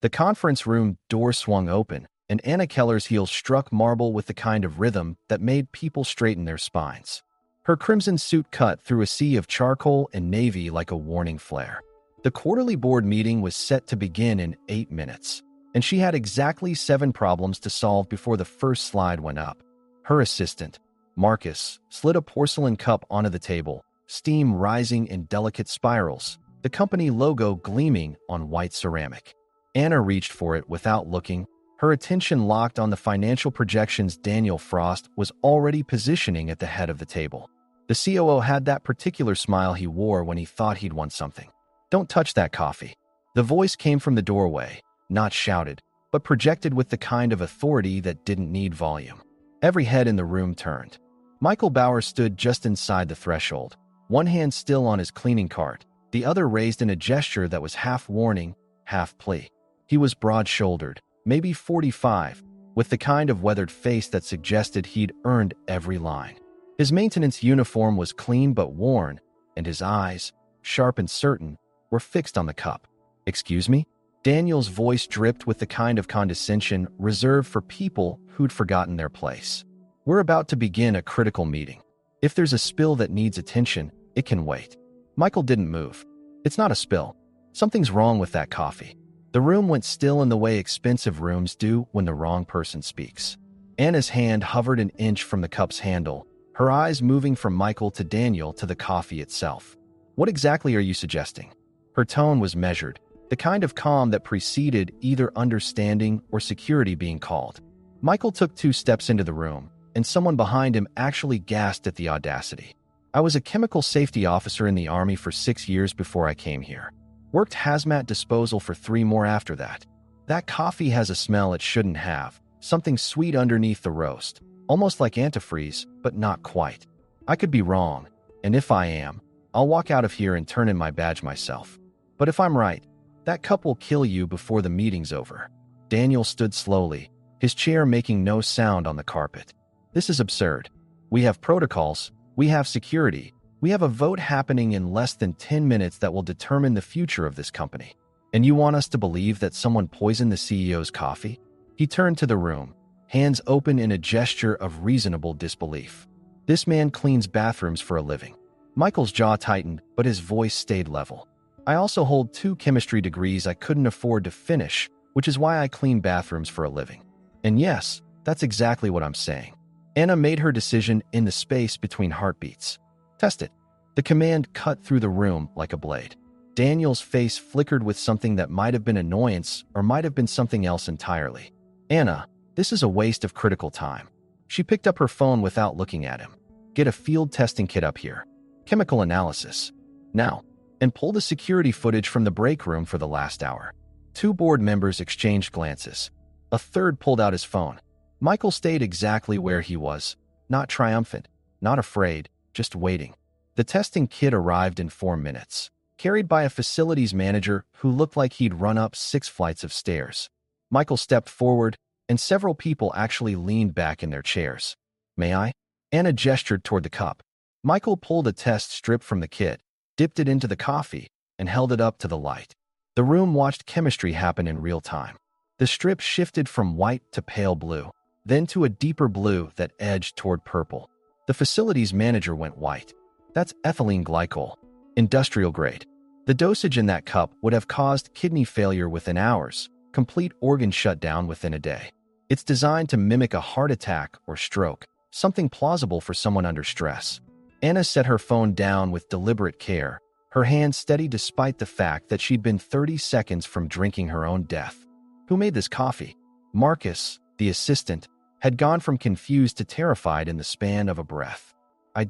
The conference room door swung open, and Anna Keller's heels struck marble with the kind of rhythm that made people straighten their spines. Her crimson suit cut through a sea of charcoal and navy like a warning flare. The quarterly board meeting was set to begin in 8 minutes, and she had exactly 7 problems to solve before the first slide went up. Her assistant, Marcus, slid a porcelain cup onto the table, steam rising in delicate spirals, the company logo gleaming on white ceramic. Anna reached for it without looking, her attention locked on the financial projections Daniel Frost was already positioning at the head of the table. The COO had that particular smile he wore when he thought he'd won something. "Don't touch that coffee." The voice came from the doorway, not shouted, but projected with the kind of authority that didn't need volume. Every head in the room turned. Michael Bauer stood just inside the threshold, one hand still on his cleaning cart, the other raised in a gesture that was half warning, half plea. He was broad-shouldered, maybe 45, with the kind of weathered face that suggested he'd earned every line. His maintenance uniform was clean but worn, and his eyes, sharp and certain, were fixed on the cup. "Excuse me?" Daniel's voice dripped with the kind of condescension reserved for people who'd forgotten their place. "We're about to begin a critical meeting. If there's a spill that needs attention, it can wait." Michael didn't move. "It's not a spill. Something's wrong with that coffee." The room went still in the way expensive rooms do when the wrong person speaks. Anna's hand hovered an inch from the cup's handle, her eyes moving from Michael to Daniel to the coffee itself. "What exactly are you suggesting?" Her tone was measured, the kind of calm that preceded either understanding or security being called. Michael took 2 steps into the room, and someone behind him actually gasped at the audacity. "I was a chemical safety officer in the Army for 6 years before I came here. Worked hazmat disposal for 3 more after that. That coffee has a smell it shouldn't have, something sweet underneath the roast, almost like antifreeze, but not quite. I could be wrong, and if I am, I'll walk out of here and turn in my badge myself. But if I'm right, that cup will kill you before the meeting's over." Daniel stood slowly, his chair making no sound on the carpet. "This is absurd. We have protocols, we have security, we have a vote happening in less than 10 minutes that will determine the future of this company. And you want us to believe that someone poisoned the CEO's coffee?" He turned to the room, hands open in a gesture of reasonable disbelief. "This man cleans bathrooms for a living." Michael's jaw tightened, but his voice stayed level. "I also hold 2 chemistry degrees I couldn't afford to finish, which is why I clean bathrooms for a living. And yes, that's exactly what I'm saying." Anna made her decision in the space between heartbeats. "Test it." The command cut through the room like a blade. Daniel's face flickered with something that might have been annoyance or might have been something else entirely. "Anna, this is a waste of critical time." She picked up her phone without looking at him. "Get a field testing kit up here. Chemical analysis. Now." And pull the security footage from the break room for the last hour. 2 board members exchanged glances. A third pulled out his phone. Michael stayed exactly where he was, not triumphant, not afraid, just waiting. The testing kit arrived in 4 minutes, carried by a facilities manager who looked like he'd run up 6 flights of stairs. Michael stepped forward, and several people actually leaned back in their chairs. "May I?" Anna gestured toward the cup. Michael pulled a test strip from the kit, dipped it into the coffee, and held it up to the light. The room watched chemistry happen in real time. The strip shifted from white to pale blue, then to a deeper blue that edged toward purple. The facilities manager went white. "That's ethylene glycol, industrial grade. The dosage in that cup would have caused kidney failure within hours, complete organ shutdown within a day. It's designed to mimic a heart attack or stroke, something plausible for someone under stress." Anna set her phone down with deliberate care, her hand steady despite the fact that she'd been 30 seconds from drinking her own death. "Who made this coffee?" Marcus, the assistant, had gone from confused to terrified in the span of a breath. I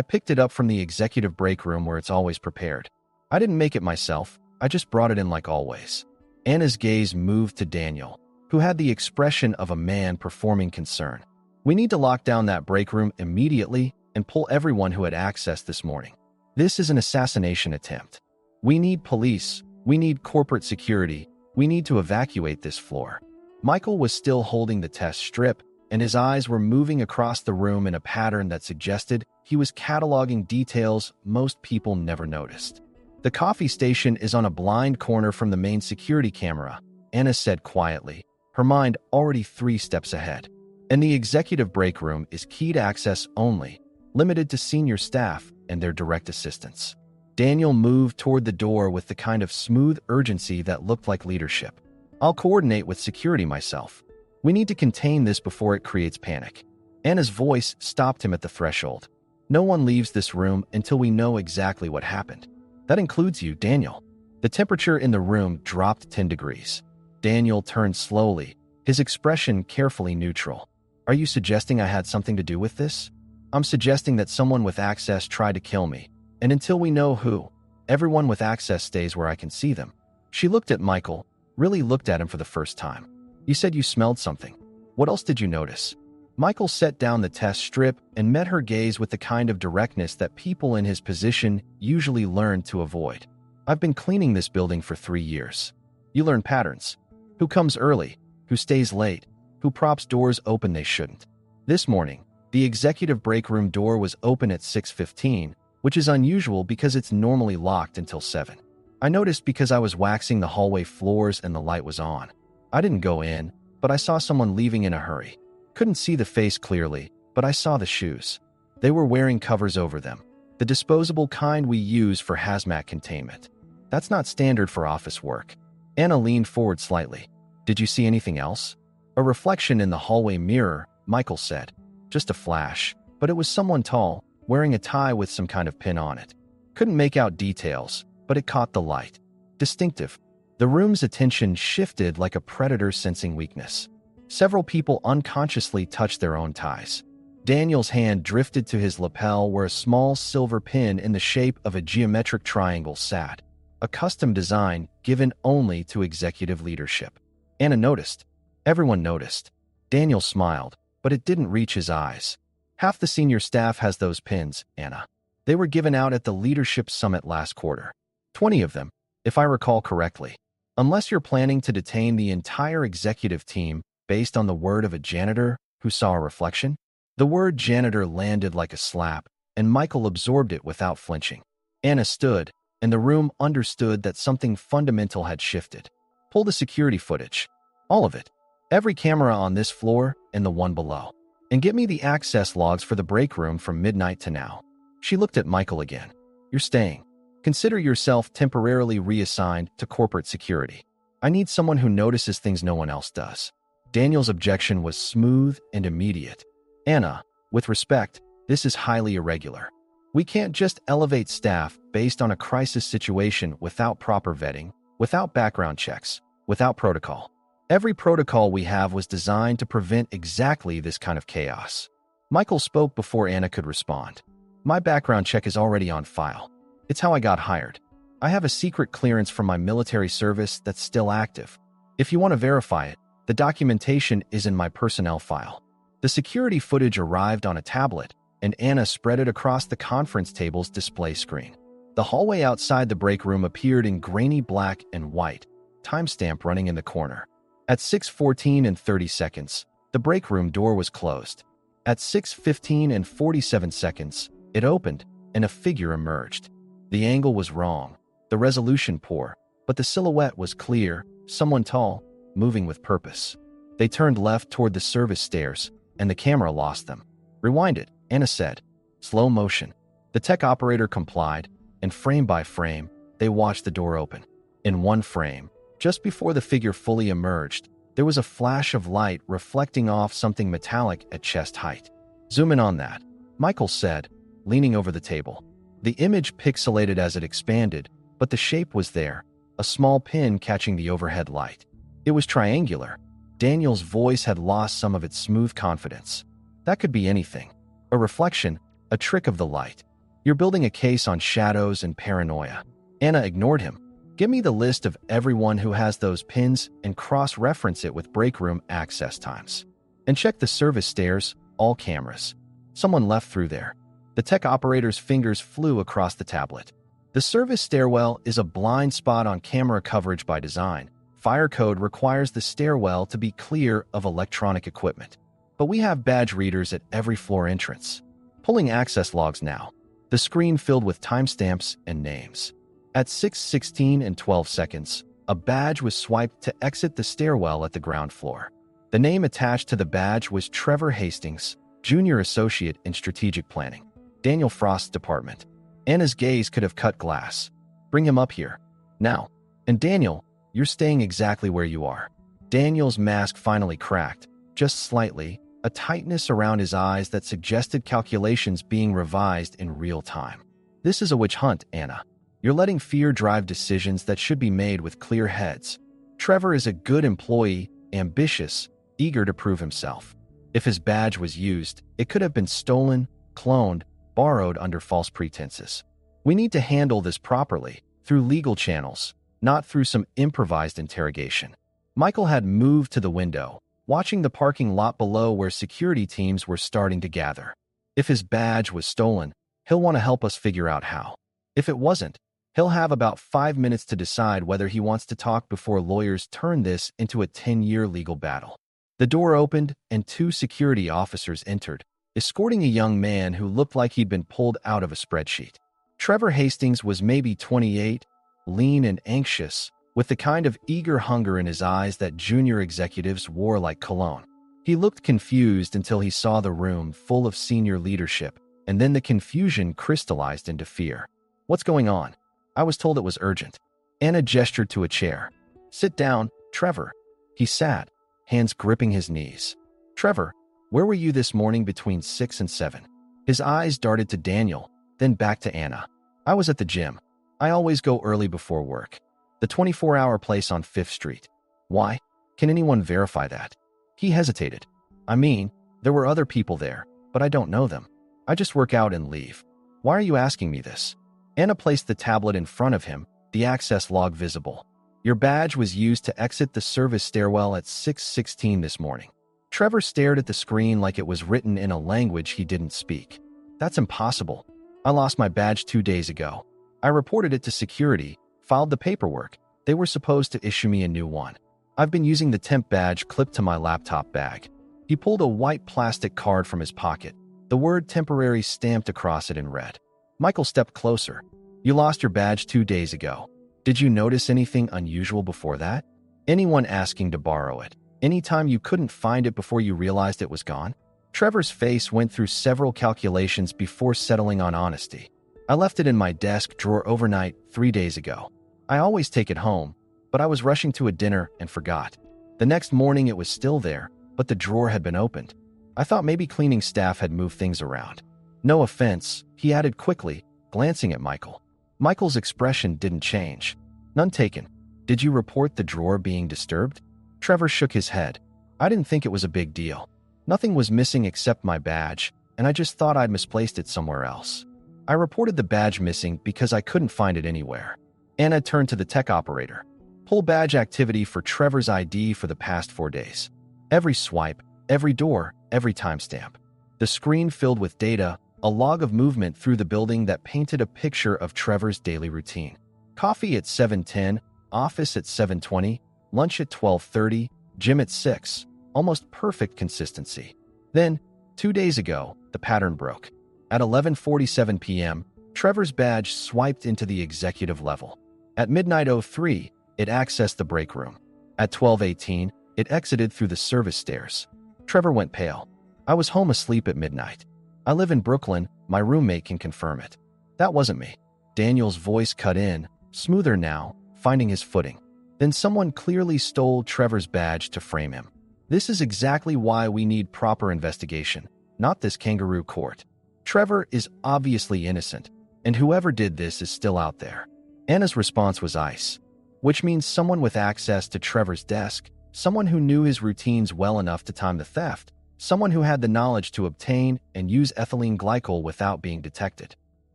picked it up from the executive break room where it's always prepared. I didn't make it myself, I just brought it in like always." Anna's gaze moved to Daniel, who had the expression of a man performing concern. "We need to lock down that break room immediately and pull everyone who had access this morning. This is an assassination attempt. We need police, we need corporate security, we need to evacuate this floor." Michael was still holding the test strip, and his eyes were moving across the room in a pattern that suggested he was cataloging details most people never noticed. The coffee station is on a blind corner from the main security camera, Anna said quietly, her mind already 3 steps ahead. And the executive break room is keyed access only, limited to senior staff and their direct assistants. Daniel moved toward the door with the kind of smooth urgency that looked like leadership. I'll coordinate with security myself. We need to contain this before it creates panic. Anna's voice stopped him at the threshold. No one leaves this room until we know exactly what happened. That includes you, Daniel. The temperature in the room dropped 10 degrees. Daniel turned slowly, his expression carefully neutral. Are you suggesting I had something to do with this? I'm suggesting that someone with access tried to kill me. And until we know who, everyone with access stays where I can see them. She looked at Michael, really looked at him for the first time. You said you smelled something. What else did you notice? Michael set down the test strip and met her gaze with the kind of directness that people in his position usually learn to avoid. I've been cleaning this building for 3 years. You learn patterns. Who comes early? Who stays late? Who props doors open they shouldn't? This morning, the executive break room door was open at 6:15, which is unusual because it's normally locked until 7. I noticed because I was waxing the hallway floors and the light was on. I didn't go in, but I saw someone leaving in a hurry. Couldn't see the face clearly, but I saw the shoes. They were wearing covers over them, the disposable kind we use for hazmat containment. That's not standard for office work. Anna leaned forward slightly. Did you see anything else? A reflection in the hallway mirror, Michael said. Just a flash, but it was someone tall, wearing a tie with some kind of pin on it. Couldn't make out details, but it caught the light. Distinctive. The room's attention shifted like a predator sensing weakness. Several people unconsciously touched their own ties. Daniel's hand drifted to his lapel where a small silver pin in the shape of a geometric triangle sat. A custom design given only to executive leadership. Anna noticed. Everyone noticed. Daniel smiled, but it didn't reach his eyes. Half the senior staff has those pins, Anna. They were given out at the Leadership Summit last quarter. 20 of them, if I recall correctly. Unless you're planning to detain the entire executive team based on the word of a janitor who saw a reflection. The word janitor landed like a slap, and Michael absorbed it without flinching. Anna stood, and the room understood that something fundamental had shifted. Pull the security footage. All of it. Every camera on this floor and the one below. And get me the access logs for the break room from midnight to now. She looked at Michael again. You're staying. Consider yourself temporarily reassigned to corporate security. I need someone who notices things no one else does. Daniel's objection was smooth and immediate. Anna, with respect, this is highly irregular. We can't just elevate staff based on a crisis situation without proper vetting, without background checks, without protocol. Every protocol we have was designed to prevent exactly this kind of chaos. Michael spoke before Anna could respond. My background check is already on file. It's how I got hired. I have a secret clearance from my military service that's still active. If you want to verify it, the documentation is in my personnel file. The security footage arrived on a tablet, and Anna spread it across the conference table's display screen. The hallway outside the break room appeared in grainy black and white, timestamp running in the corner. At 6:14 and 30 seconds, the break room door was closed. At 6:15 and 47 seconds, it opened, and a figure emerged. The angle was wrong, the resolution poor, but the silhouette was clear, someone tall, moving with purpose. They turned left toward the service stairs, and the camera lost them. Rewind it, Anna said. Slow motion. The tech operator complied, and frame by frame, they watched the door open. In one frame, just before the figure fully emerged, there was a flash of light reflecting off something metallic at chest height. Zoom in on that, Michael said, leaning over the table. The image pixelated as it expanded, but the shape was there, a small pin catching the overhead light. It was triangular. Daniel's voice had lost some of its smooth confidence. That could be anything. A reflection, a trick of the light. You're building a case on shadows and paranoia. Anna ignored him. Give me the list of everyone who has those pins and cross-reference it with break room access times. And check the service stairs, all cameras. Someone left through there. The tech operator's fingers flew across the tablet. The service stairwell is a blind spot on camera coverage by design. Fire code requires the stairwell to be clear of electronic equipment. But we have badge readers at every floor entrance. Pulling access logs now. The screen filled with timestamps and names. At 6:16 and 12 seconds, a badge was swiped to exit the stairwell at the ground floor. The name attached to the badge was Trevor Hastings, Junior Associate in Strategic Planning, Daniel Frost's department. Anna's gaze could have cut glass. Bring him up here. Now. And Daniel, you're staying exactly where you are. Daniel's mask finally cracked, just slightly, a tightness around his eyes that suggested calculations being revised in real time. This is a witch hunt, Anna. You're letting fear drive decisions that should be made with clear heads. Trevor is a good employee, ambitious, eager to prove himself. If his badge was used, it could have been stolen, cloned, borrowed under false pretenses. We need to handle this properly, through legal channels, not through some improvised interrogation. Michael had moved to the window, watching the parking lot below where security teams were starting to gather. If his badge was stolen, he'll want to help us figure out how. If it wasn't, he'll have about 5 minutes to decide whether he wants to talk before lawyers turn this into a 10-year legal battle. The door opened and 2 security officers entered, escorting a young man who looked like he'd been pulled out of a spreadsheet. Trevor Hastings was maybe 28, lean and anxious, with the kind of eager hunger in his eyes that junior executives wore like cologne. He looked confused until he saw the room full of senior leadership, and then the confusion crystallized into fear. What's going on? I was told it was urgent. Anna gestured to a chair. Sit down, Trevor. He sat, hands gripping his knees. Trevor, where were you this morning between 6 and 7? His eyes darted to Daniel, then back to Anna. I was at the gym. I always go early before work. The 24-hour place on 5th Street. Why? Can anyone verify that? He hesitated. I mean, there were other people there, but I don't know them. I just work out and leave. Why are you asking me this? Anna placed the tablet in front of him, the access log visible. Your badge was used to exit the service stairwell at 6:16 this morning. Trevor stared at the screen like it was written in a language he didn't speak. That's impossible. I lost my badge 2 days ago. I reported it to security, filed the paperwork. They were supposed to issue me a new one. I've been using the temp badge clipped to my laptop bag. He pulled a white plastic card from his pocket, the word temporary stamped across it in red. Michael stepped closer. You lost your badge 2 days ago. Did you notice anything unusual before that? Anyone asking to borrow it? Anytime you couldn't find it before you realized it was gone? Trevor's face went through several calculations before settling on honesty. I left it in my desk drawer overnight 3 days ago. I always take it home, but I was rushing to a dinner and forgot. The next morning it was still there, but the drawer had been opened. I thought maybe cleaning staff had moved things around. No offense, he added quickly, glancing at Michael. Michael's expression didn't change. None taken. Did you report the drawer being disturbed? Trevor shook his head. I didn't think it was a big deal. Nothing was missing except my badge, and I just thought I'd misplaced it somewhere else. I reported the badge missing because I couldn't find it anywhere. Anna turned to the tech operator. Pull badge activity for Trevor's ID for the past 4 days. Every swipe, every door, every timestamp. The screen filled with data, a log of movement through the building that painted a picture of Trevor's daily routine. Coffee at 7:10, office at 7:20, lunch at 12:30, gym at 6. Almost perfect consistency. Then, 2 days ago, the pattern broke. At 11:47 p.m., Trevor's badge swiped into the executive level. At midnight 03, it accessed the break room. At 12:18, it exited through the service stairs. Trevor went pale. I was home asleep at midnight. I live in Brooklyn, my roommate can confirm it. That wasn't me. Daniel's voice cut in, smoother now, finding his footing. Then someone clearly stole Trevor's badge to frame him. This is exactly why we need proper investigation, not this kangaroo court. Trevor is obviously innocent, and whoever did this is still out there. Anna's response was ice, which means someone with access to Trevor's desk, someone who knew his routines well enough to time the theft, someone who had the knowledge to obtain and use ethylene glycol without being detected.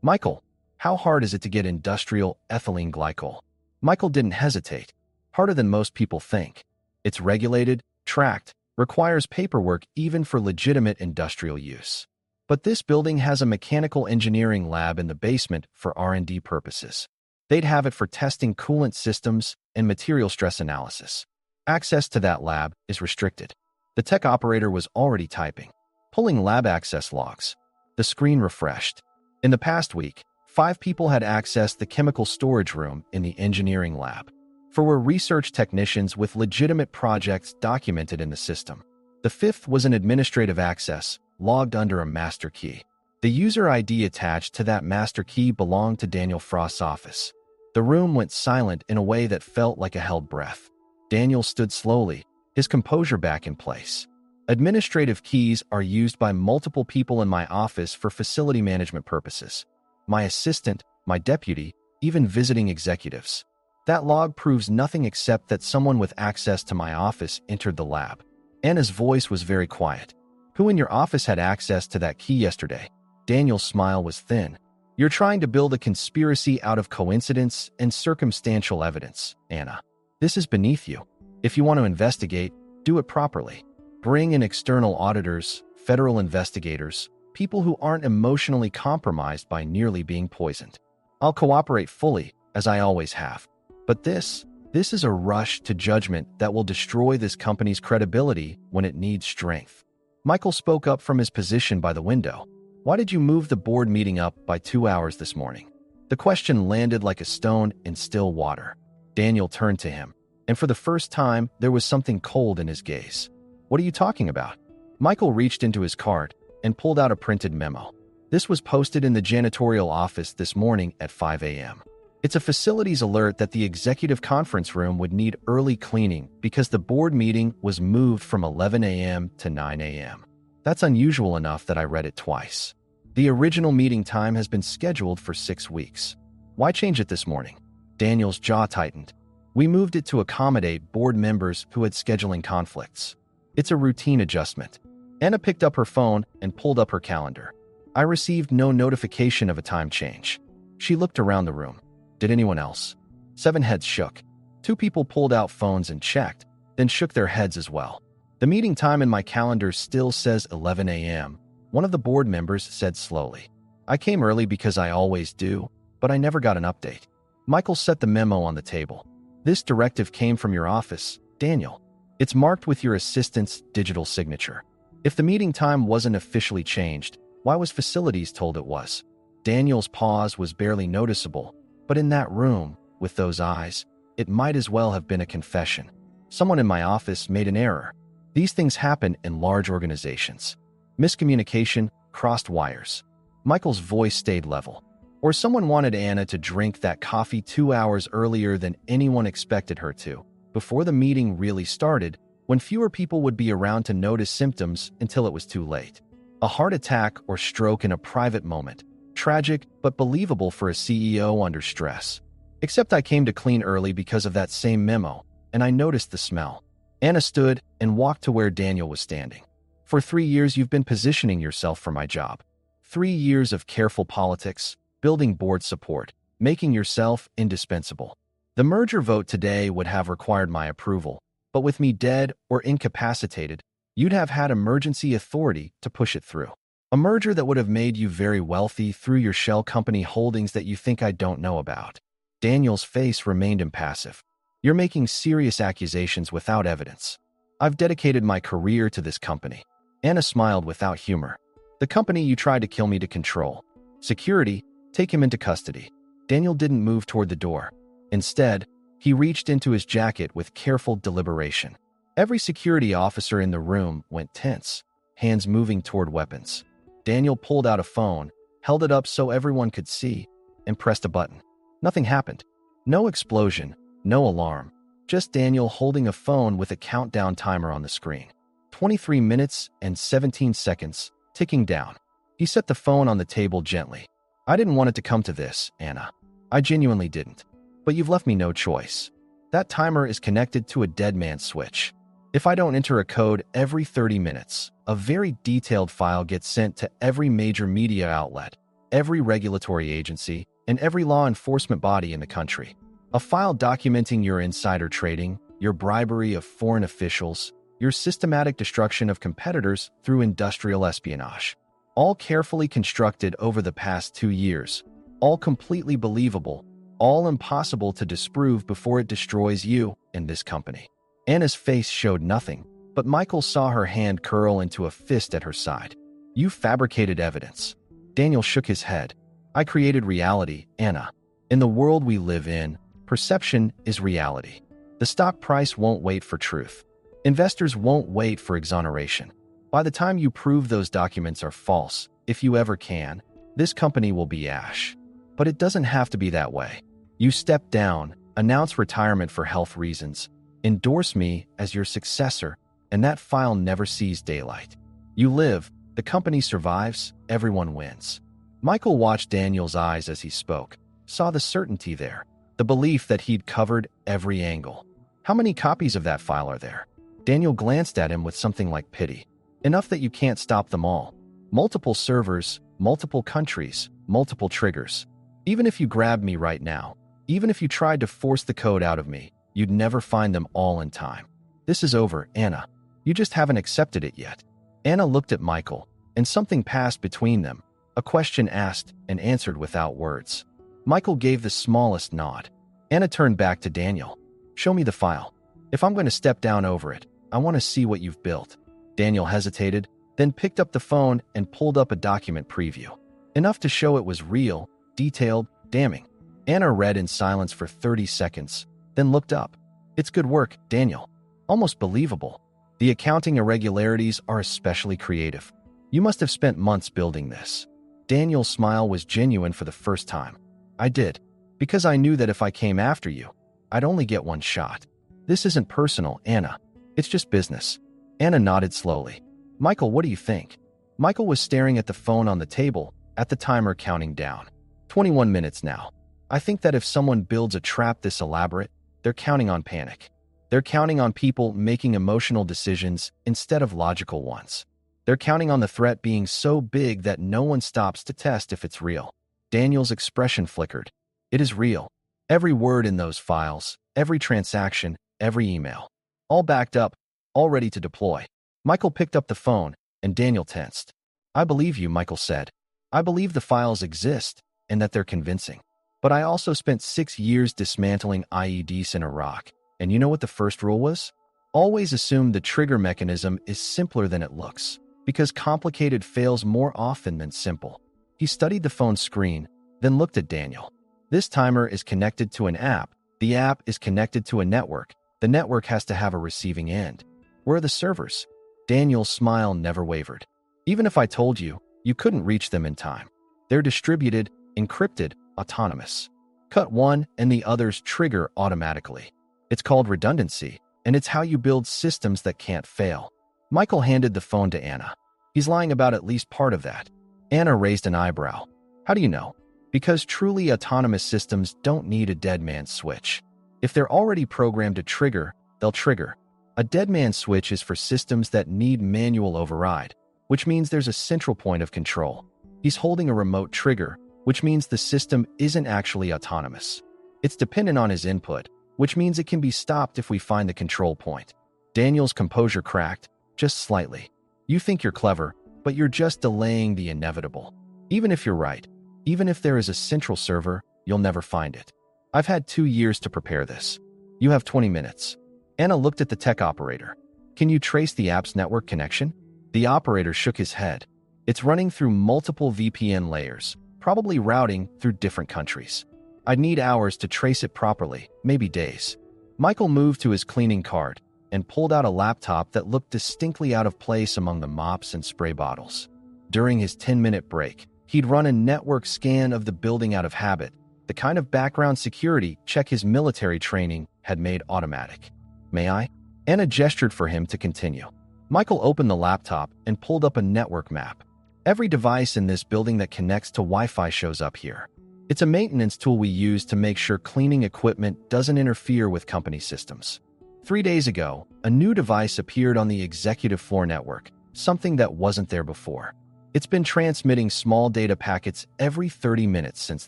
Michael, how hard is it to get industrial ethylene glycol? Michael didn't hesitate. Harder than most people think. It's regulated, tracked, requires paperwork even for legitimate industrial use. But this building has a mechanical engineering lab in the basement for R&D purposes. They'd have it for testing coolant systems and material stress analysis. Access to that lab is restricted. The tech operator was already typing, pulling lab access logs. The screen refreshed. In the past week, 5 people had accessed the chemical storage room in the engineering lab. 4 were research technicians with legitimate projects documented in the system. The 5th was an administrative access, logged under a master key. The user ID attached to that master key belonged to Daniel Frost's office. The room went silent in a way that felt like a held breath. Daniel stood slowly, his composure back in place. Administrative keys are used by multiple people in my office for facility management purposes. My assistant, my deputy, even visiting executives. That log proves nothing except that someone with access to my office entered the lab. Anna's voice was very quiet. Who in your office had access to that key yesterday? Daniel's smile was thin. You're trying to build a conspiracy out of coincidence and circumstantial evidence, Anna. This is beneath you. If you want to investigate, do it properly. Bring in external auditors, federal investigators, people who aren't emotionally compromised by nearly being poisoned. I'll cooperate fully, as I always have. But this is a rush to judgment that will destroy this company's credibility when it needs strength. Michael spoke up from his position by the window. Why did you move the board meeting up by 2 hours this morning? The question landed like a stone in still water. Daniel turned to him, and for the first time, there was something cold in his gaze. What are you talking about? Michael reached into his cart and pulled out a printed memo. This was posted in the janitorial office this morning at 5 a.m. It's a facilities alert that the executive conference room would need early cleaning because the board meeting was moved from 11 a.m. to 9 a.m. That's unusual enough that I read it twice. The original meeting time has been scheduled for 6 weeks. Why change it this morning? Daniel's jaw tightened. We moved it to accommodate board members who had scheduling conflicts. It's a routine adjustment. Anna picked up her phone and pulled up her calendar. I received no notification of a time change. She looked around the room. Did anyone else? 7 heads shook. 2 people pulled out phones and checked, then shook their heads as well. The meeting time in my calendar still says 11 a.m. One of the board members said slowly. I came early because I always do, but I never got an update. Michael set the memo on the table. This directive came from your office, Daniel. It's marked with your assistant's digital signature. If the meeting time wasn't officially changed, why was facilities told it was? Daniel's pause was barely noticeable, but in that room, with those eyes, it might as well have been a confession. Someone in my office made an error. These things happen in large organizations. Miscommunication crossed wires. Michael's voice stayed level. Or someone wanted Anna to drink that coffee 2 hours earlier than anyone expected her to, before the meeting really started, when fewer people would be around to notice symptoms until it was too late. A heart attack or stroke in a private moment. Tragic, but believable for a CEO under stress. Except I came to clean early because of that same memo, and I noticed the smell. Anna stood and walked to where Daniel was standing. For 3 years, you've been positioning yourself for my job. 3 years of careful politics, building board support, making yourself indispensable. The merger vote today would have required my approval, but with me dead or incapacitated, you'd have had emergency authority to push it through. A merger that would have made you very wealthy through your shell company holdings that you think I don't know about. Daniel's face remained impassive. You're making serious accusations without evidence. I've dedicated my career to this company. Anna smiled without humor. The company you tried to kill me to control. Security, take him into custody. Daniel didn't move toward the door. Instead, he reached into his jacket with careful deliberation. Every security officer in the room went tense, hands moving toward weapons. Daniel pulled out a phone, held it up so everyone could see, and pressed a button. Nothing happened. No explosion, no alarm. Just Daniel holding a phone with a countdown timer on the screen. 23 minutes and 17 seconds, ticking down. He set the phone on the table gently. I didn't want it to come to this, Anna. I genuinely didn't. But you've left me no choice. That timer is connected to a dead man's switch. If I don't enter a code every 30 minutes, a very detailed file gets sent to every major media outlet, every regulatory agency, and every law enforcement body in the country. A file documenting your insider trading, your bribery of foreign officials, your systematic destruction of competitors through industrial espionage. All carefully constructed over the past 2 years. All completely believable. All impossible to disprove before it destroys you and this company. Anna's face showed nothing, but Michael saw her hand curl into a fist at her side. You fabricated evidence. Daniel shook his head. I created reality, Anna. In the world we live in, perception is reality. The stock price won't wait for truth. Investors won't wait for exoneration. By the time you prove those documents are false, if you ever can, this company will be ash. But it doesn't have to be that way. You step down, announce retirement for health reasons, endorse me as your successor, and that file never sees daylight. You live, the company survives, everyone wins. Michael watched Daniel's eyes as he spoke, saw the certainty there, the belief that he'd covered every angle. How many copies of that file are there? Daniel glanced at him with something like pity. Enough that you can't stop them all. Multiple servers, multiple countries, multiple triggers. Even if you grabbed me right now, even if you tried to force the code out of me, you'd never find them all in time. This is over, Anna. You just haven't accepted it yet. Anna looked at Michael, and something passed between them, a question asked and answered without words. Michael gave the smallest nod. Anna turned back to Daniel. Show me the file. If I'm going to step down over it, I want to see what you've built. Daniel hesitated, then picked up the phone and pulled up a document preview. Enough to show it was real, detailed, damning. Anna read in silence for 30 seconds, then looked up. It's good work, Daniel. Almost believable. The accounting irregularities are especially creative. You must have spent months building this. Daniel's smile was genuine for the first time. I did. Because I knew that if I came after you, I'd only get one shot. This isn't personal, Anna. It's just business. Anna nodded slowly. Michael, what do you think? Michael was staring at the phone on the table, at the timer counting down. 21 minutes now. I think that if someone builds a trap this elaborate, they're counting on panic. They're counting on people making emotional decisions instead of logical ones. They're counting on the threat being so big that no one stops to test if it's real. Daniel's expression flickered. It is real. Every word in those files, every transaction, every email. All backed up, all ready to deploy. Michael picked up the phone, and Daniel tensed. I believe you, Michael said. I believe the files exist, and that they're convincing. But I also spent 6 years dismantling IEDs in Iraq. And you know what the first rule was? Always assume the trigger mechanism is simpler than it looks, because complicated fails more often than simple. He studied the phone screen, then looked at Daniel. This timer is connected to an app. The app is connected to a network. The network has to have a receiving end. Where are the servers? Daniel's smile never wavered. Even if I told you, you couldn't reach them in time. They're distributed, encrypted, autonomous. Cut one and the others trigger automatically. It's called redundancy, and it's how you build systems that can't fail. Michael handed the phone to Anna. He's lying about at least part of that. Anna raised an eyebrow. How do you know? Because truly autonomous systems don't need a dead man switch. If they're already programmed to trigger, they'll trigger. A dead man switch is for systems that need manual override, which means there's a central point of control. He's holding a remote trigger, which means the system isn't actually autonomous. It's dependent on his input, which means it can be stopped if we find the control point. Daniel's composure cracked, just slightly. You think you're clever, but you're just delaying the inevitable. Even if you're right, even if there is a central server, you'll never find it. I've had 2 years to prepare this. You have 20 minutes. Anna looked at the tech operator. Can you trace the app's network connection? The operator shook his head. It's running through multiple VPN layers, probably routing through different countries. I'd need hours to trace it properly, maybe days. Michael moved to his cleaning cart and pulled out a laptop that looked distinctly out of place among the mops and spray bottles. During his 10-minute break, he'd run a network scan of the building out of habit, the kind of background security check his military training had made automatic. May I? Anna gestured for him to continue. Michael opened the laptop and pulled up a network map. Every device in this building that connects to Wi-Fi shows up here. It's a maintenance tool we use to make sure cleaning equipment doesn't interfere with company systems. 3 days ago, a new device appeared on the executive floor network, something that wasn't there before. It's been transmitting small data packets every 30 minutes since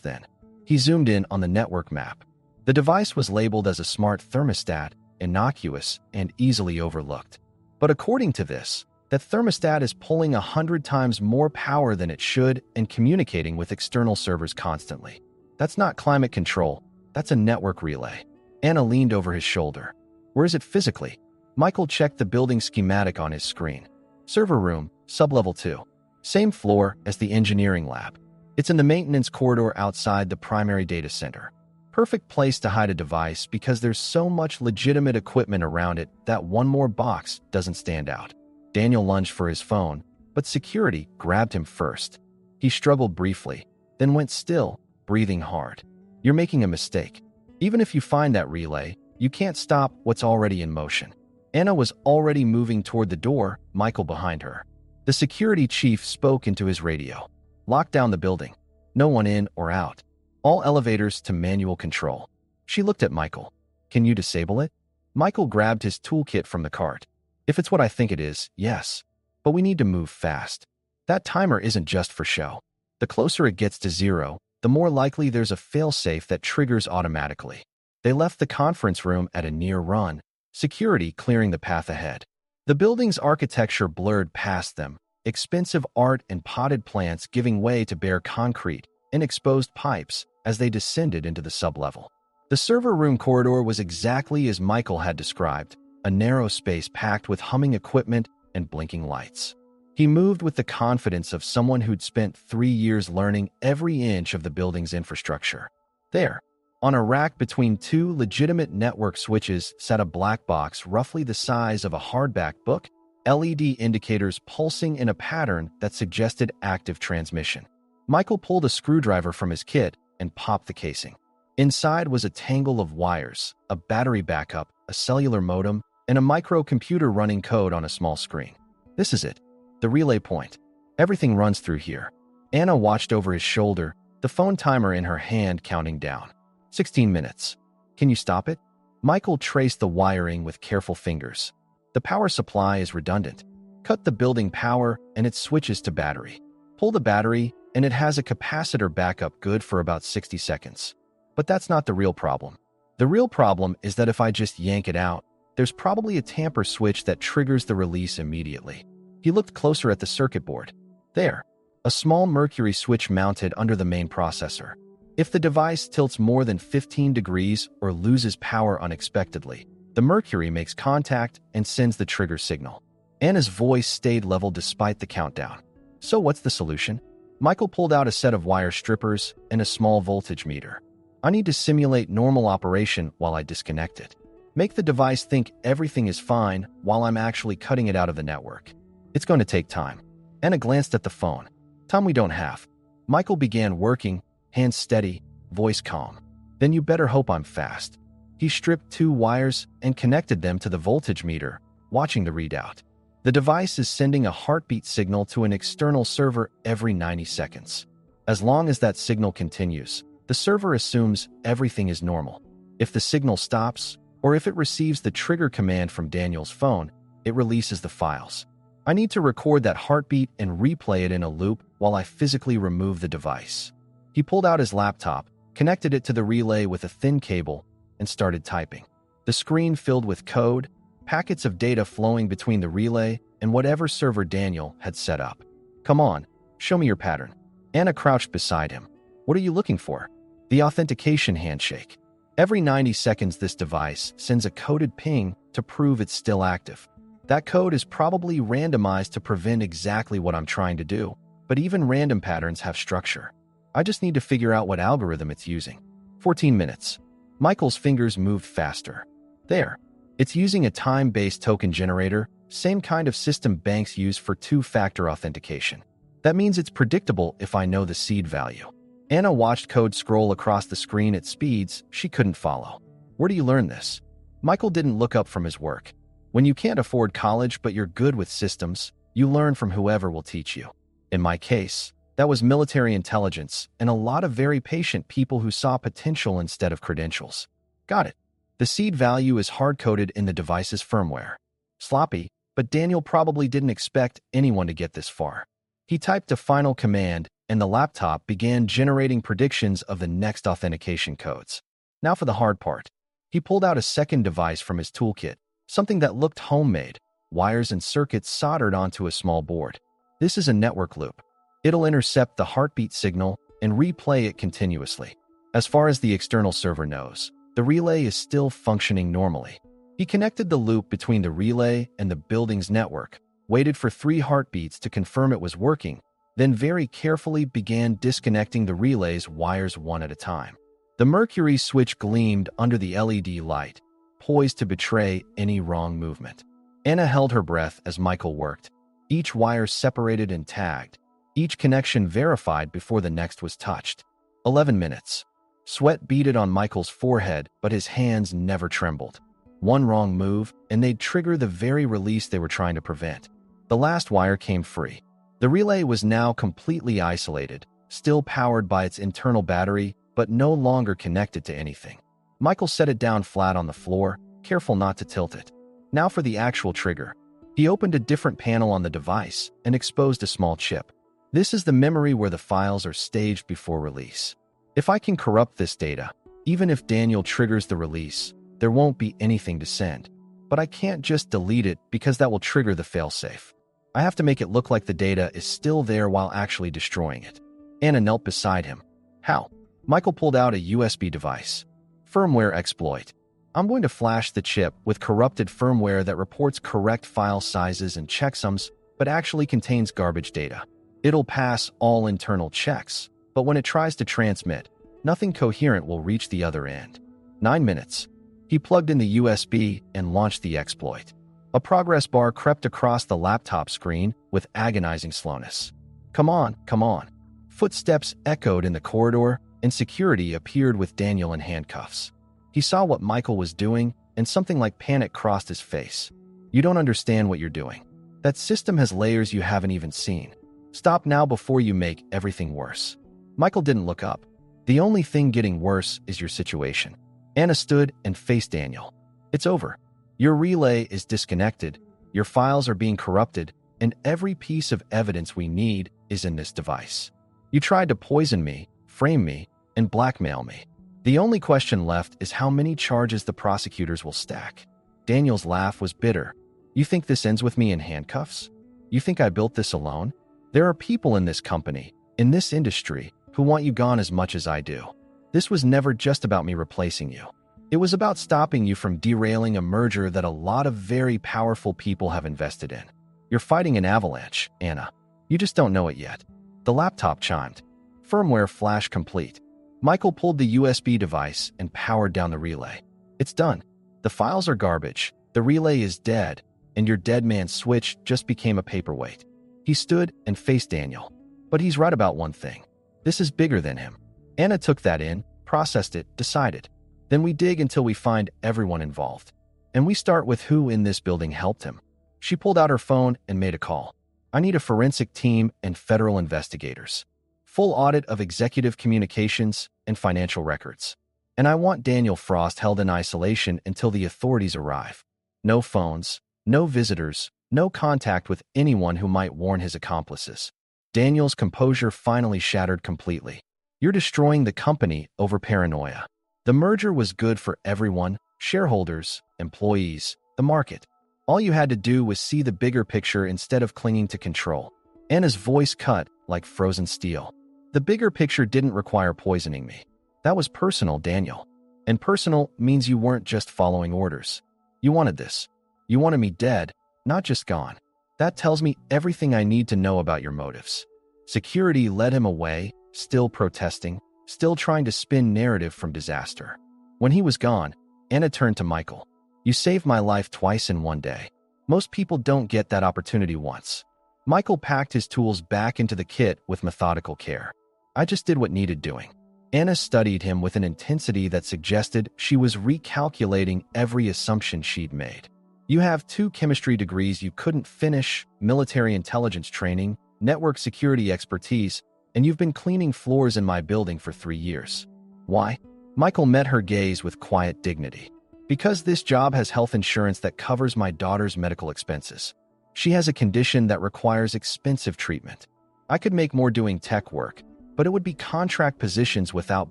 then. He zoomed in on the network map. The device was labeled as a smart thermostat, innocuous and easily overlooked. But according to this, that thermostat is pulling 100 times more power than it should and communicating with external servers constantly. That's not climate control, that's a network relay. Anna leaned over his shoulder. Where is it physically? Michael checked the building schematic on his screen. Server room, sublevel 2. Same floor as the engineering lab. It's in the maintenance corridor outside the primary data center. Perfect place to hide a device because there's so much legitimate equipment around it that one more box doesn't stand out. Daniel lunged for his phone, but security grabbed him first. He struggled briefly, then went still, breathing hard. You're making a mistake. Even if you find that relay, you can't stop what's already in motion. Anna was already moving toward the door, Michael behind her. The security chief spoke into his radio. Lock down the building. No one in or out. All elevators to manual control. She looked at Michael. Can you disable it? Michael grabbed his toolkit from the cart. If it's what I think it is, yes. But we need to move fast. That timer isn't just for show. The closer it gets to 0, the more likely there's a failsafe that triggers automatically. They left the conference room at a near run, security clearing the path ahead. The building's architecture blurred past them, expensive art and potted plants giving way to bare concrete and exposed pipes as they descended into the sublevel. The server room corridor was exactly as Michael had described, a narrow space packed with humming equipment and blinking lights. He moved with the confidence of someone who'd spent 3 years learning every inch of the building's infrastructure. There, on a rack between 2 legitimate network switches, sat a black box roughly the size of a hardback book, LED indicators pulsing in a pattern that suggested active transmission. Michael pulled a screwdriver from his kit and popped the casing. Inside was a tangle of wires, a battery backup, a cellular modem, and a microcomputer running code on a small screen. This is it. The relay point. Everything runs through here. Anna watched over his shoulder, the phone timer in her hand counting down. 16 minutes. Can you stop it? Michael traced the wiring with careful fingers. The power supply is redundant. Cut the building power and it switches to battery. Pull the battery and it has a capacitor backup good for about 60 seconds. But that's not the real problem. The real problem is that if I just yank it out, there's probably a tamper switch that triggers the release immediately. He looked closer at the circuit board. There, a small mercury switch mounted under the main processor. If the device tilts more than 15 degrees or loses power unexpectedly, the mercury makes contact and sends the trigger signal. Anna's voice stayed level despite the countdown. So what's the solution? Michael pulled out a set of wire strippers and a small voltage meter. I need to simulate normal operation while I disconnect it. Make the device think everything is fine while I'm actually cutting it out of the network. It's going to take time. Anna glanced at the phone. Time we don't have. Michael began working, hands steady, voice calm. Then you better hope I'm fast. He stripped 2 wires and connected them to the voltage meter, watching the readout. The device is sending a heartbeat signal to an external server every 90 seconds. As long as that signal continues, the server assumes everything is normal. If the signal stops, or if it receives the trigger command from Daniel's phone, it releases the files. I need to record that heartbeat and replay it in a loop while I physically remove the device. He pulled out his laptop, connected it to the relay with a thin cable, and started typing. The screen filled with code, packets of data flowing between the relay and whatever server Daniel had set up. Come on, show me your pattern. Anna crouched beside him. What are you looking for? The authentication handshake. Every 90 seconds this device sends a coded ping to prove it's still active. That code is probably randomized to prevent exactly what I'm trying to do, but even random patterns have structure. I just need to figure out what algorithm it's using. 14 minutes. Michael's fingers moved faster. There. It's using a time-based token generator, same kind of system banks use for 2-factor authentication. That means it's predictable if I know the seed value. Anna watched code scroll across the screen at speeds she couldn't follow. Where do you learn this? Michael didn't look up from his work. When you can't afford college but you're good with systems, you learn from whoever will teach you. In my case, that was military intelligence and a lot of very patient people who saw potential instead of credentials. Got it. The seed value is hard-coded in the device's firmware. Sloppy, but Daniel probably didn't expect anyone to get this far. He typed a final command, and the laptop began generating predictions of the next authentication codes. Now for the hard part. He pulled out a second device from his toolkit, something that looked homemade, wires and circuits soldered onto a small board. This is a network loop. It'll intercept the heartbeat signal and replay it continuously. As far as the external server knows, the relay is still functioning normally. He connected the loop between the relay and the building's network, waited for 3 heartbeats to confirm it was working, then very carefully began disconnecting the relay's wires one at a time. The mercury switch gleamed under the LED light, poised to betray any wrong movement. Anna held her breath as Michael worked, each wire separated and tagged, each connection verified before the next was touched. 11 minutes. Sweat beaded on Michael's forehead, but his hands never trembled. One wrong move, and they'd trigger the very release they were trying to prevent. The last wire came free. The relay was now completely isolated, still powered by its internal battery, but no longer connected to anything. Michael set it down flat on the floor, careful not to tilt it. Now for the actual trigger. He opened a different panel on the device and exposed a small chip. This is the memory where the files are staged before release. If I can corrupt this data, even if Daniel triggers the release, there won't be anything to send. But I can't just delete it because that will trigger the failsafe. I have to make it look like the data is still there while actually destroying it. Anna knelt beside him. How? Michael pulled out a USB device. Firmware exploit. I'm going to flash the chip with corrupted firmware that reports correct file sizes and checksums, but actually contains garbage data. It'll pass all internal checks, but when it tries to transmit, nothing coherent will reach the other end. 9 minutes. He plugged in the USB and launched the exploit. A progress bar crept across the laptop screen with agonizing slowness. Come on, come on. Footsteps echoed in the corridor, and security appeared with Daniel in handcuffs. He saw what Michael was doing, and something like panic crossed his face. You don't understand what you're doing. That system has layers you haven't even seen. Stop now before you make everything worse. Michael didn't look up. The only thing getting worse is your situation. Anna stood and faced Daniel. It's over. Your relay is disconnected, your files are being corrupted, and every piece of evidence we need is in this device. You tried to poison me, frame me, and blackmail me. The only question left is how many charges the prosecutors will stack. Daniel's laugh was bitter. You think this ends with me in handcuffs? You think I built this alone? There are people in this company, in this industry, who want you gone as much as I do. This was never just about me replacing you. It was about stopping you from derailing a merger that a lot of very powerful people have invested in. You're fighting an avalanche, Anna. You just don't know it yet. The laptop chimed. Firmware flash complete. Michael pulled the USB device and powered down the relay. It's done. The files are garbage, the relay is dead, and your dead man's switch just became a paperweight. He stood and faced Daniel. But he's right about one thing. This is bigger than him. Anna took that in, processed it, decided. Then we dig until we find everyone involved. And we start with who in this building helped him. She pulled out her phone and made a call. I need a forensic team and federal investigators. Full audit of executive communications and financial records. And I want Daniel Frost held in isolation until the authorities arrive. No phones, no visitors, no contact with anyone who might warn his accomplices. Daniel's composure finally shattered completely. You're destroying the company over paranoia. The merger was good for everyone, shareholders, employees, the market. All you had to do was see the bigger picture instead of clinging to control. Anna's voice cut like frozen steel. The bigger picture didn't require poisoning me. That was personal, Daniel. And personal means you weren't just following orders. You wanted this. You wanted me dead, not just gone. That tells me everything I need to know about your motives. Security led him away, still protesting, still trying to spin narrative from disaster. When he was gone, Anna turned to Michael. You saved my life twice in one day. Most people don't get that opportunity once. Michael packed his tools back into the kit with methodical care. I just did what needed doing. Anna studied him with an intensity that suggested she was recalculating every assumption she'd made. You have 2 chemistry degrees you couldn't finish, military intelligence training, network security expertise, and you've been cleaning floors in my building for 3 years. Why? Michael met her gaze with quiet dignity. Because this job has health insurance that covers my daughter's medical expenses. She has a condition that requires expensive treatment. I could make more doing tech work, but it would be contract positions without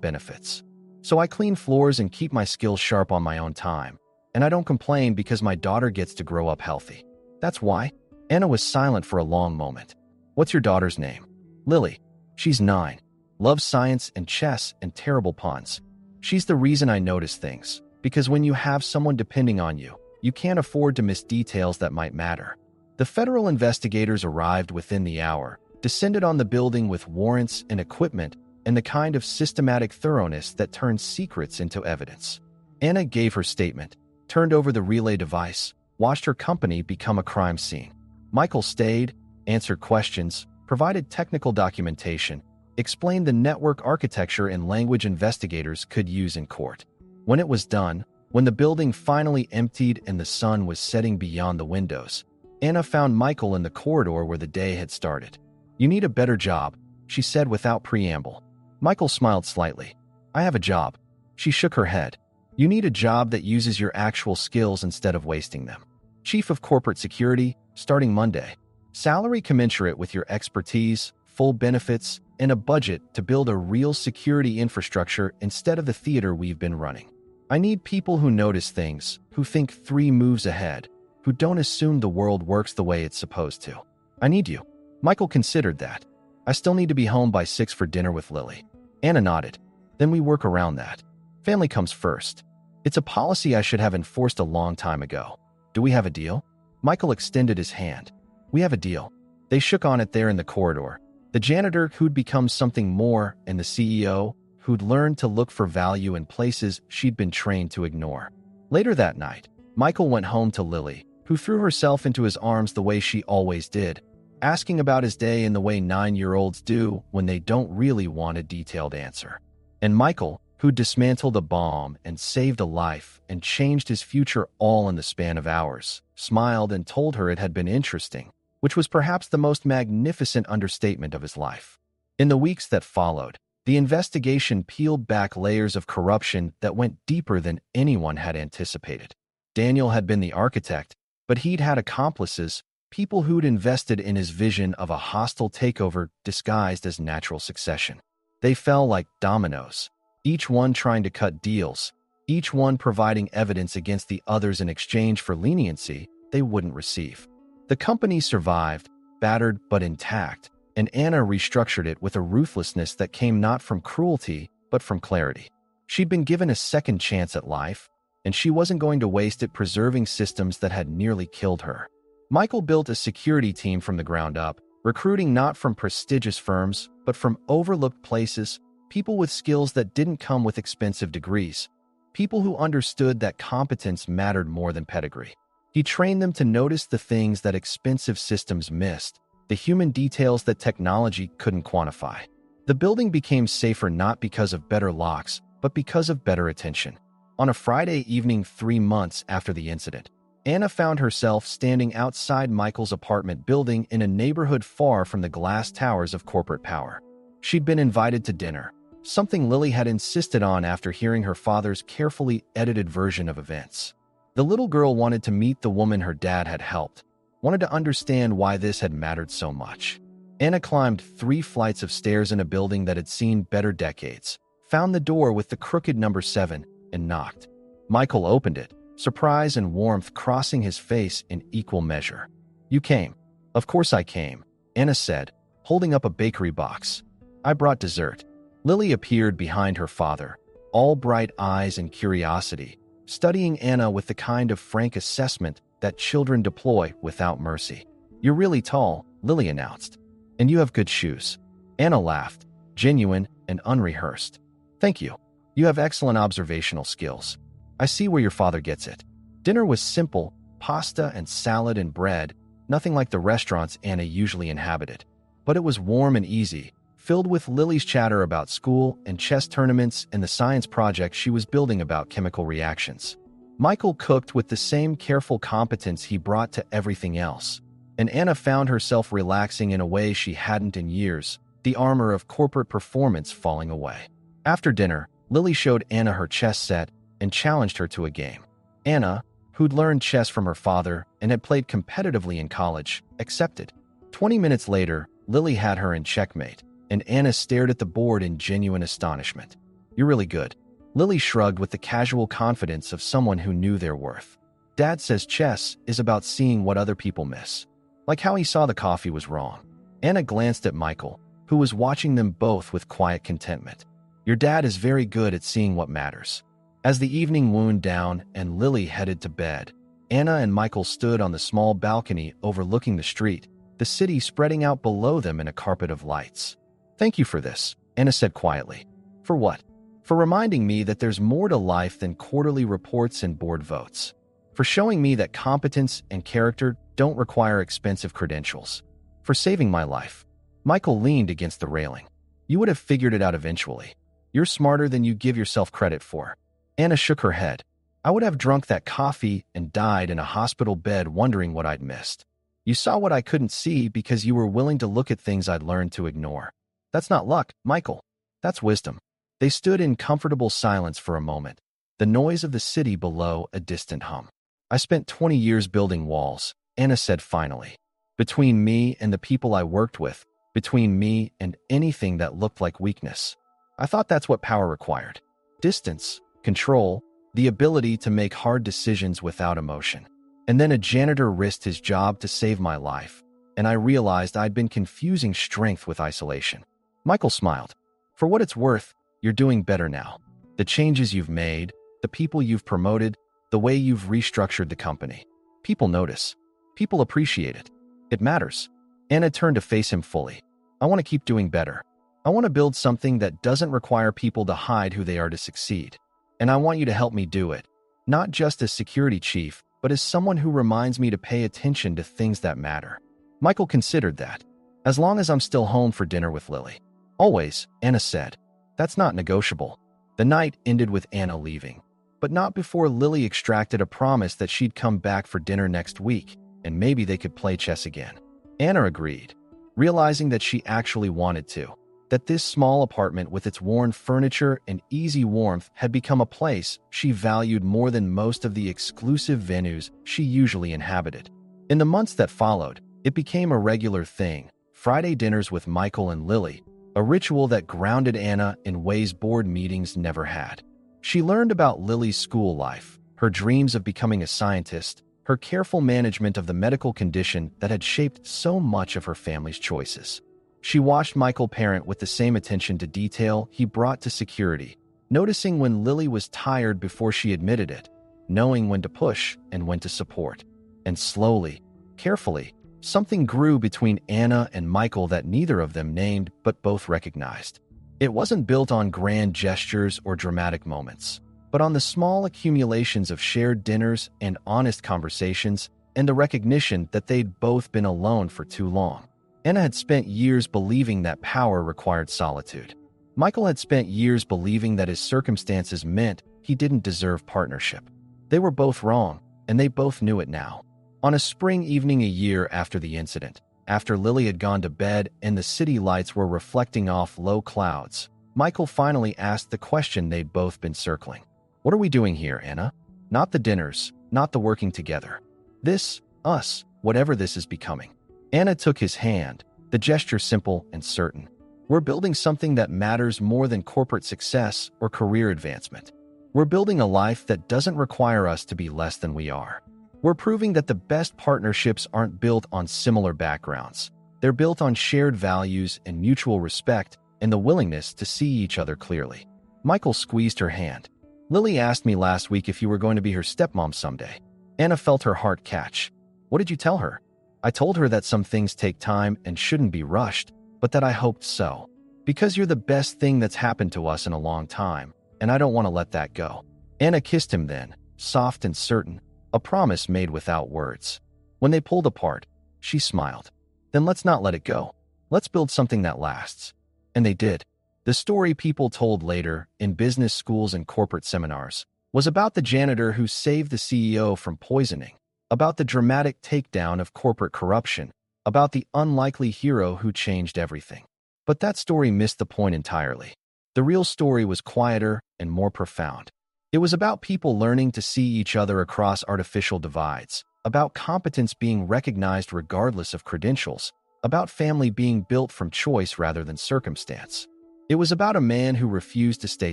benefits. So I clean floors and keep my skills sharp on my own time. And I don't complain because my daughter gets to grow up healthy. That's why. Anna was silent for a long moment. What's your daughter's name? Lily. She's 9. Loves science and chess and terrible puns. She's the reason I notice things, because when you have someone depending on you, you can't afford to miss details that might matter. The federal investigators arrived within the hour, descended on the building with warrants and equipment and the kind of systematic thoroughness that turns secrets into evidence. Anna gave her statement, turned over the relay device, watched her company become a crime scene. Michael stayed, answered questions, provided technical documentation, explained the network architecture and language investigators could use in court. When it was done, when the building finally emptied and the sun was setting beyond the windows, Anna found Michael in the corridor where the day had started. "You need a better job," she said without preamble. Michael smiled slightly. "I have a job." She shook her head. "You need a job that uses your actual skills instead of wasting them. Chief of Corporate Security, starting Monday. Salary commensurate with your expertise, full benefits, and a budget to build a real security infrastructure instead of the theater we've been running. I need people who notice things, who think 3 moves ahead, who don't assume the world works the way it's supposed to. I need you." Michael considered that. "I still need to be home by 6 for dinner with Lily." Anna nodded. "Then we work around that. Family comes first. It's a policy I should have enforced a long time ago. Do we have a deal?" Michael extended his hand. "We have a deal." They shook on it there in the corridor. The janitor who'd become something more and the CEO who'd learned to look for value in places she'd been trained to ignore. Later that night, Michael went home to Lily, who threw herself into his arms the way she always did, asking about his day in the way 9-year-olds do when they don't really want a detailed answer. And Michael, who dismantled a bomb and saved a life and changed his future all in the span of hours, smiled and told her it had been interesting, which was perhaps the most magnificent understatement of his life. In the weeks that followed, the investigation peeled back layers of corruption that went deeper than anyone had anticipated. Daniel had been the architect, but he'd had accomplices, people who'd invested in his vision of a hostile takeover disguised as natural succession. They fell like dominoes, each one trying to cut deals, each one providing evidence against the others in exchange for leniency they wouldn't receive. The company survived, battered but intact, and Anna restructured it with a ruthlessness that came not from cruelty, but from clarity. She'd been given a second chance at life, and she wasn't going to waste it preserving systems that had nearly killed her. Michael built a security team from the ground up, recruiting not from prestigious firms, but from overlooked places, people with skills that didn't come with expensive degrees, people who understood that competence mattered more than pedigree. He trained them to notice the things that expensive systems missed, the human details that technology couldn't quantify. The building became safer not because of better locks, but because of better attention. On a Friday evening 3 months after the incident, Anna found herself standing outside Michael's apartment building in a neighborhood far from the glass towers of corporate power. She'd been invited to dinner, something Lily had insisted on after hearing her father's carefully edited version of events. The little girl wanted to meet the woman her dad had helped, wanted to understand why this had mattered so much. Anna climbed 3 flights of stairs in a building that had seen better decades, found the door with the crooked number 7, and knocked. Michael opened it, surprise and warmth crossing his face in equal measure. "You came." "Of course I came," Anna said, holding up a bakery box. "I brought dessert." Lily appeared behind her father, all bright eyes and curiosity, studying Anna with the kind of frank assessment that children deploy without mercy. "You're really tall," Lily announced. "And you have good shoes." Anna laughed, genuine and unrehearsed. "Thank you. You have excellent observational skills. I see where your father gets it." Dinner was simple, pasta and salad and bread, nothing like the restaurants Anna usually inhabited. But it was warm and easy, filled with Lily's chatter about school and chess tournaments and the science project she was building about chemical reactions. Michael cooked with the same careful competence he brought to everything else, and Anna found herself relaxing in a way she hadn't in years, the armor of corporate performance falling away. After dinner, Lily showed Anna her chess set and challenged her to a game. Anna, who'd learned chess from her father and had played competitively in college, accepted. 20 minutes later, Lily had her in checkmate, and Anna stared at the board in genuine astonishment. "You're really good." Lily shrugged with the casual confidence of someone who knew their worth. "Dad says chess is about seeing what other people miss. Like how he saw the coffee was wrong." Anna glanced at Michael, who was watching them both with quiet contentment. "Your dad is very good at seeing what matters." As the evening wound down and Lily headed to bed, Anna and Michael stood on the small balcony overlooking the street, the city spreading out below them in a carpet of lights. "Thank you for this," Anna said quietly. "For what?" "For reminding me that there's more to life than quarterly reports and board votes. For showing me that competence and character don't require expensive credentials. For saving my life." Michael leaned against the railing. "You would have figured it out eventually. You're smarter than you give yourself credit for." Anna shook her head. "I would have drunk that coffee and died in a hospital bed wondering what I'd missed. You saw what I couldn't see because you were willing to look at things I'd learned to ignore. That's not luck, Michael. That's wisdom." They stood in comfortable silence for a moment, the noise of the city below a distant hum. "I spent 20 years building walls," Anna said finally. "Between me and the people I worked with, between me and anything that looked like weakness. I thought that's what power required. Distance, control, the ability to make hard decisions without emotion. And then a janitor risked his job to save my life, and I realized I'd been confusing strength with isolation." Michael smiled. "For what it's worth, you're doing better now. The changes you've made, the people you've promoted, the way you've restructured the company. People notice. People appreciate it. It matters." Anna turned to face him fully. "I want to keep doing better. I want to build something that doesn't require people to hide who they are to succeed. And I want you to help me do it, not just as security chief, but as someone who reminds me to pay attention to things that matter." Michael considered that. "As long as I'm still home for dinner with Lily." "Always," Anna said. "That's not negotiable." The night ended with Anna leaving, but not before Lily extracted a promise that she'd come back for dinner next week, and maybe they could play chess again. Anna agreed, realizing that she actually wanted to, that this small apartment with its worn furniture and easy warmth had become a place she valued more than most of the exclusive venues she usually inhabited. In the months that followed, it became a regular thing, Friday dinners with Michael and Lily, a ritual that grounded Anna in ways board meetings never had. She learned about Lily's school life, her dreams of becoming a scientist, her careful management of the medical condition that had shaped so much of her family's choices. She watched Michael parent with the same attention to detail he brought to security, noticing when Lily was tired before she admitted it, knowing when to push and when to support. And slowly, carefully, something grew between Anna and Michael that neither of them named but both recognized. It wasn't built on grand gestures or dramatic moments, but on the small accumulations of shared dinners and honest conversations and the recognition that they'd both been alone for too long. Anna had spent years believing that power required solitude. Michael had spent years believing that his circumstances meant he didn't deserve partnership. They were both wrong, and they both knew it now. On a spring evening a year after the incident, after Lily had gone to bed and the city lights were reflecting off low clouds, Michael finally asked the question they'd both been circling. "What are we doing here, Anna? Not the dinners, not the working together. This, us, whatever this is becoming." Anna took his hand, the gesture simple and certain. "We're building something that matters more than corporate success or career advancement. We're building a life that doesn't require us to be less than we are. We're proving that the best partnerships aren't built on similar backgrounds. They're built on shared values and mutual respect and the willingness to see each other clearly." Michael squeezed her hand. "Lily asked me last week if you were going to be her stepmom someday." Anna felt her heart catch. "What did you tell her?" "I told her that some things take time and shouldn't be rushed, but that I hoped so. Because you're the best thing that's happened to us in a long time, and I don't want to let that go." Anna kissed him then, soft and certain, a promise made without words. When they pulled apart, she smiled. "Then let's not let it go. Let's build something that lasts." And they did. The story people told later, in business schools and corporate seminars, was about the janitor who saved the CEO from poisoning, about the dramatic takedown of corporate corruption, about the unlikely hero who changed everything. But that story missed the point entirely. The real story was quieter and more profound. It was about people learning to see each other across artificial divides, about competence being recognized regardless of credentials, about family being built from choice rather than circumstance. It was about a man who refused to stay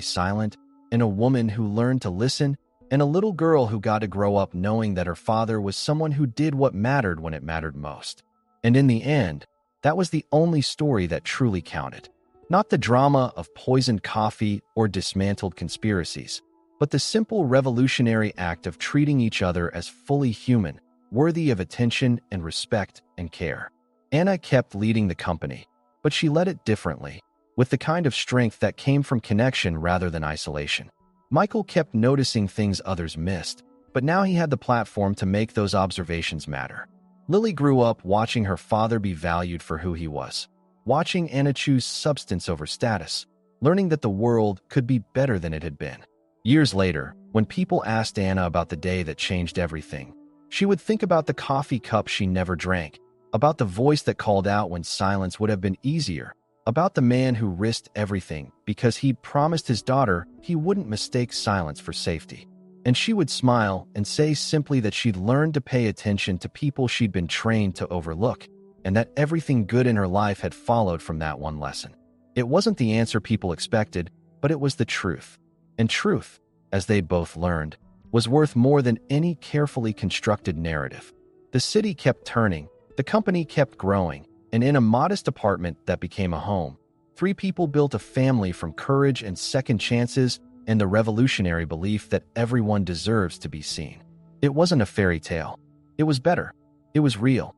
silent, and a woman who learned to listen, and a little girl who got to grow up knowing that her father was someone who did what mattered when it mattered most. And in the end, that was the only story that truly counted. Not the drama of poisoned coffee or dismantled conspiracies, but the simple revolutionary act of treating each other as fully human, worthy of attention and respect and care. Anna kept leading the company, but she led it differently, with the kind of strength that came from connection rather than isolation. Michael kept noticing things others missed, but now he had the platform to make those observations matter. Lily grew up watching her father be valued for who he was, watching Anna choose substance over status, learning that the world could be better than it had been. Years later, when people asked Anna about the day that changed everything, she would think about the coffee cup she never drank, about the voice that called out when silence would have been easier, about the man who risked everything because he promised his daughter he wouldn't mistake silence for safety. And she would smile and say simply that she'd learned to pay attention to people she'd been trained to overlook, and that everything good in her life had followed from that one lesson. It wasn't the answer people expected, but it was the truth. And truth, as they both learned, was worth more than any carefully constructed narrative. The city kept turning, the company kept growing, and in a modest apartment that became a home, 3 people built a family from courage and second chances and the revolutionary belief that everyone deserves to be seen. It wasn't a fairy tale. It was better. It was real.